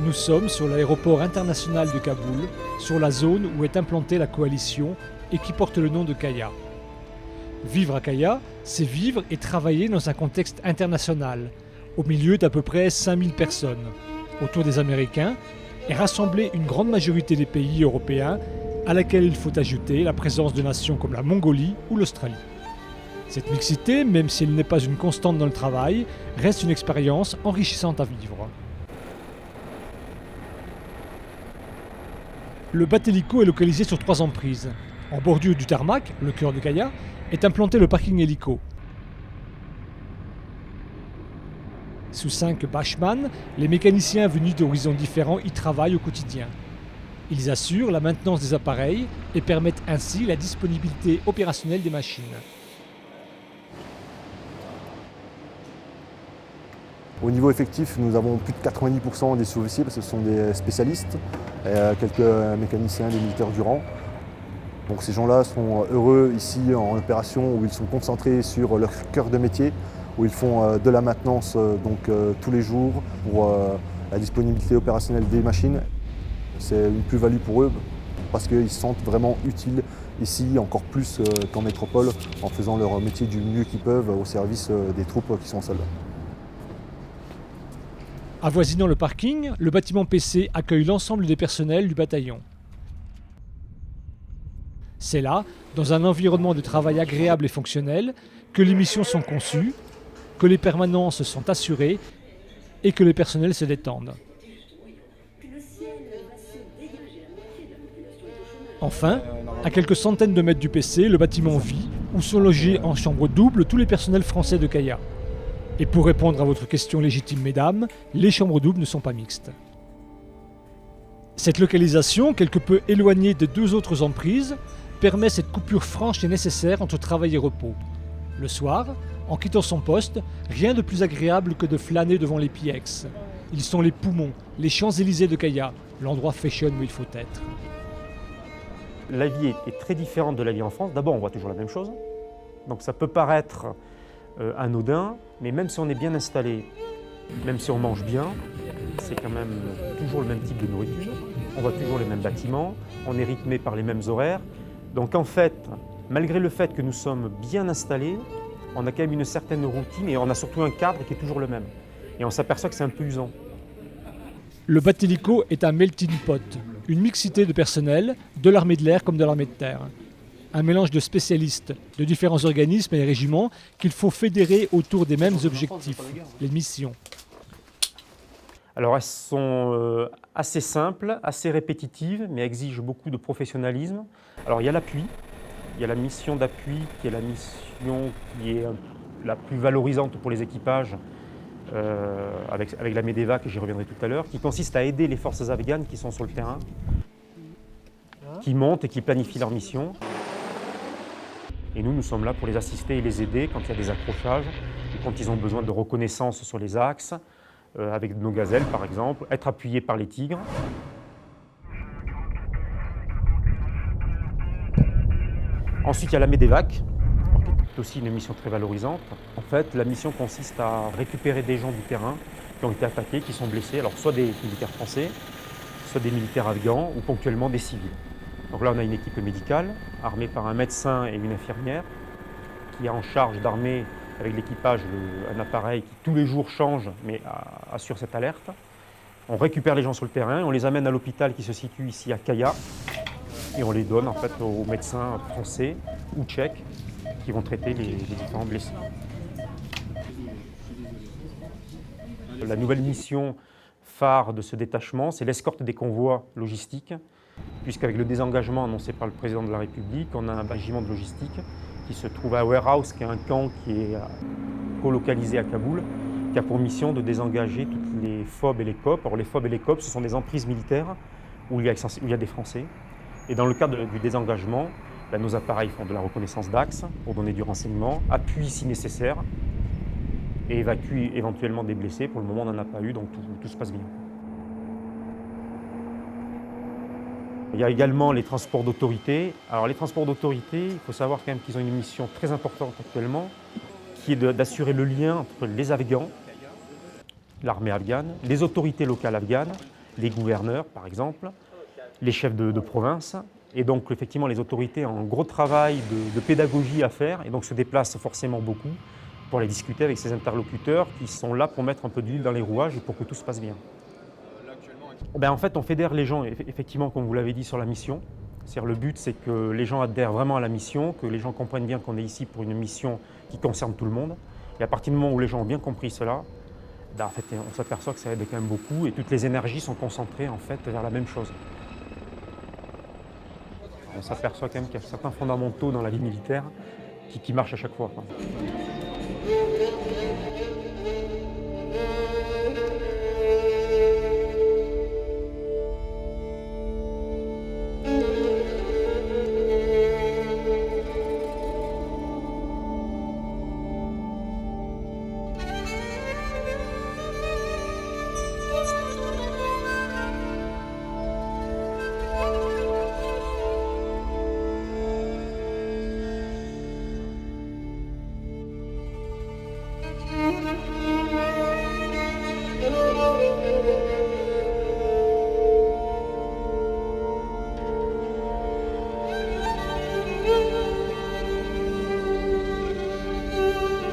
Nous sommes sur l'aéroport international de Kaboul, sur la zone où est implantée la coalition et qui porte le nom de Kaya. Vivre à Kaya, c'est vivre et travailler dans un contexte international, au milieu d'à peu près 5000 personnes, autour des Américains, et rassembler une grande majorité des pays européens, à laquelle il faut ajouter la présence de nations comme la Mongolie ou l'Australie. Cette mixité, même si elle n'est pas une constante dans le travail, reste une expérience enrichissante à vivre. Le Bateliko est localisé sur 3 emprises. En bordure du tarmac, le cœur de Kaya, est implanté le parking hélico. Sous 5 bashman, les mécaniciens venus d'horizons différents y travaillent au quotidien. Ils assurent la maintenance des appareils et permettent ainsi la disponibilité opérationnelle des machines. Au niveau effectif, nous avons plus de 90% des sous-officiers parce que ce sont des spécialistes, et quelques mécaniciens, des militaires du rang. Donc ces gens-là sont heureux ici en opération où ils sont concentrés sur leur cœur de métier, où ils font de la maintenance tous les jours pour la disponibilité opérationnelle des machines. C'est une plus-value pour eux parce qu'ils se sentent vraiment utiles ici, encore plus qu'en métropole, en faisant leur métier du mieux qu'ils peuvent au service des troupes qui sont seules. Avoisinant le parking, le bâtiment PC accueille l'ensemble des personnels du bataillon. C'est là, dans un environnement de travail agréable et fonctionnel, que les missions sont conçues, que les permanences sont assurées et que les personnels se détendent. Enfin, à quelques centaines de mètres du PC, le bâtiment vit, où sont logés en chambre double tous les personnels français de Kaya. Et pour répondre à votre question légitime, mesdames, les chambres doubles ne sont pas mixtes. Cette localisation, quelque peu éloignée des 2 autres emprises, permet cette coupure franche et nécessaire entre travail et repos. Le soir, en quittant son poste, rien de plus agréable que de flâner devant les PX. Ils sont les poumons, les Champs-Élysées de Kaya, l'endroit fashion où il faut être. La vie est très différente de la vie en France. D'abord, on voit toujours la même chose. Donc ça peut paraître anodin, mais même si on est bien installé, même si on mange bien, c'est quand même toujours le même type de nourriture. On voit toujours les mêmes bâtiments, on est rythmé par les mêmes horaires. Donc en fait, malgré le fait que nous sommes bien installés, on a quand même une certaine routine et on a surtout un cadre qui est toujours le même. Et on s'aperçoit que c'est un peu usant. Le Bateliko est un melting pot, une mixité de personnel, de l'armée de l'air comme de l'armée de terre. Un mélange de spécialistes de différents organismes et régiments qu'il faut fédérer autour des mêmes objectifs, les missions. Alors elles sont assez simples, assez répétitives, mais exigent beaucoup de professionnalisme. Alors il y a l'appui, il y a la mission d'appui qui est la mission qui est la plus valorisante pour les équipages, avec la MEDEVAC, j'y reviendrai tout à l'heure, qui consiste à aider les forces afghanes qui sont sur le terrain, qui montent et qui planifient leur mission. Et nous sommes là pour les assister et les aider quand il y a des accrochages, ou quand ils ont besoin de reconnaissance sur les axes, avec nos gazelles par exemple, être appuyés par les tigres. Ensuite, il y a la MEDEVAC, qui est aussi une mission très valorisante. En fait, la mission consiste à récupérer des gens du terrain qui ont été attaqués, qui sont blessés, alors soit des militaires français, soit des militaires afghans ou ponctuellement des civils. Donc là, on a une équipe médicale, armée par un médecin et une infirmière, qui a en charge d'armer avec l'équipage un appareil qui tous les jours change, mais assure cette alerte. On récupère les gens sur le terrain, on les amène à l'hôpital qui se situe ici à Kaya, et on les donne en fait aux médecins français ou tchèques qui vont traiter les différents blessés. La nouvelle mission phare de ce détachement, c'est l'escorte des convois logistiques, puisqu'avec le désengagement annoncé par le président de la République, on a un régiment de logistique qui se trouve à Warehouse, qui est un camp qui est colocalisé à Kaboul, qui a pour mission de désengager toutes les FOB et les COP. Alors les FOB et les COP, ce sont des emprises militaires où il y a des Français. Et dans le cadre du désengagement, nos appareils font de la reconnaissance d'axe pour donner du renseignement, appuient si nécessaire et évacuent éventuellement des blessés. Pour le moment, on n'en a pas eu, donc tout se passe bien. Il y a également les transports d'autorité. Alors les transports d'autorité, il faut savoir quand même qu'ils ont une mission très importante actuellement, qui est d'assurer le lien entre les Afghans, l'armée afghane, les autorités locales afghanes les gouverneurs par exemple, les chefs de province. Et donc effectivement les autorités ont un gros travail de pédagogie à faire et donc se déplacent forcément beaucoup pour aller discuter avec ces interlocuteurs qui sont là pour mettre un peu d'huile dans les rouages et pour que tout se passe bien. En fait, on fédère les gens, effectivement, comme vous l'avez dit, sur la mission. C'est-à-dire, le but, c'est que les gens adhèrent vraiment à la mission, que les gens comprennent bien qu'on est ici pour une mission qui concerne tout le monde. Et à partir du moment où les gens ont bien compris cela, en fait, on s'aperçoit que ça aide quand même beaucoup et toutes les énergies sont concentrées en fait, vers la même chose. On s'aperçoit quand même qu'il y a certains fondamentaux dans la vie militaire qui marchent à chaque fois, quoi.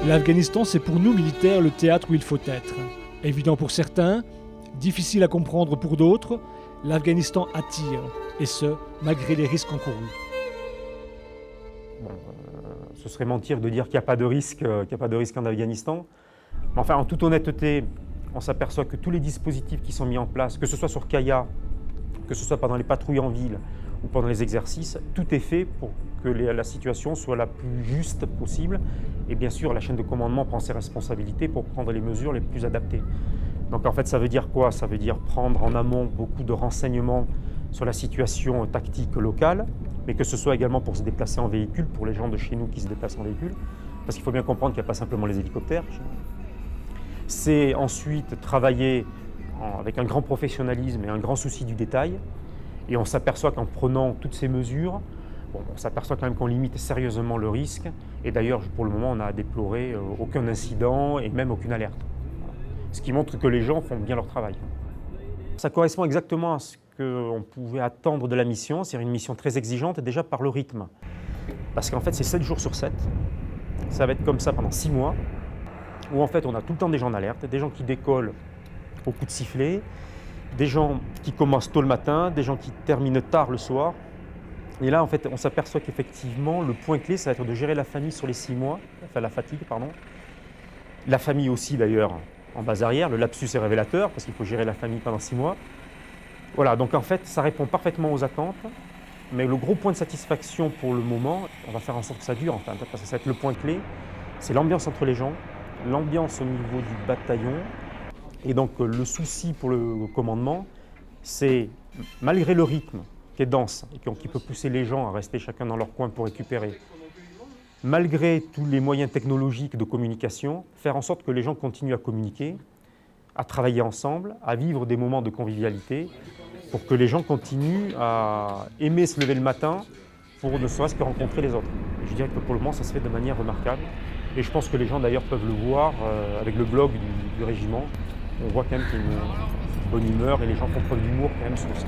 L'Afghanistan, c'est pour nous militaires le théâtre où il faut être. Évident pour certains, difficile à comprendre pour d'autres, l'Afghanistan attire, et ce, malgré les risques encourus. Ce serait mentir de dire qu'il n'y a pas de risque, en Afghanistan. Mais enfin, en toute honnêteté, on s'aperçoit que tous les dispositifs qui sont mis en place, que ce soit sur Kaya, que ce soit pendant les patrouilles en ville ou pendant les exercices, tout est fait pour que la situation soit la plus juste possible. Et bien sûr, la chaîne de commandement prend ses responsabilités pour prendre les mesures les plus adaptées. Donc en fait, ça veut dire quoi? Ça veut dire prendre en amont beaucoup de renseignements sur la situation tactique locale, mais que ce soit également pour se déplacer en véhicule, pour les gens de chez nous qui se déplacent en véhicule, parce qu'il faut bien comprendre qu'il n'y a pas simplement les hélicoptères. C'est ensuite travailler avec un grand professionnalisme et un grand souci du détail, et on s'aperçoit qu'en prenant toutes ces mesures, on s'aperçoit quand même qu'on limite sérieusement le risque, et d'ailleurs pour le moment on n'a déploré aucun incident et même aucune alerte. Ce qui montre que les gens font bien leur travail. Ça correspond exactement à ce qu'on pouvait attendre de la mission, c'est-à-dire une mission très exigeante déjà par le rythme. Parce qu'en fait c'est 7 jours sur 7, ça va être comme ça pendant 6 mois, où en fait on a tout le temps des gens en alerte, des gens qui décollent au coup de sifflet, des gens qui commencent tôt le matin, des gens qui terminent tard le soir. Et là, en fait, on s'aperçoit qu'effectivement, le point clé, ça va être de gérer la famille sur les 6 mois, enfin la fatigue, pardon. La famille aussi, d'ailleurs, en base arrière, le lapsus est révélateur, parce qu'il faut gérer la famille pendant 6 mois. Voilà, donc en fait, ça répond parfaitement aux attentes, mais le gros point de satisfaction pour le moment, on va faire en sorte que ça dure, enfin, parce que ça va être le point clé, c'est l'ambiance entre les gens, l'ambiance au niveau du bataillon, et donc le souci pour le commandement, c'est, malgré le rythme, qui est dense et qui peut pousser les gens à rester chacun dans leur coin pour récupérer. Malgré tous les moyens technologiques de communication, faire en sorte que les gens continuent à communiquer, à travailler ensemble, à vivre des moments de convivialité, pour que les gens continuent à aimer se lever le matin pour ne serait-ce que rencontrer les autres. Et je dirais que pour le moment, ça se fait de manière remarquable. Et je pense que les gens d'ailleurs peuvent le voir avec le blog du régiment. On voit quand même qu'il y a une bonne humeur et les gens font preuve d'humour quand même sur le site.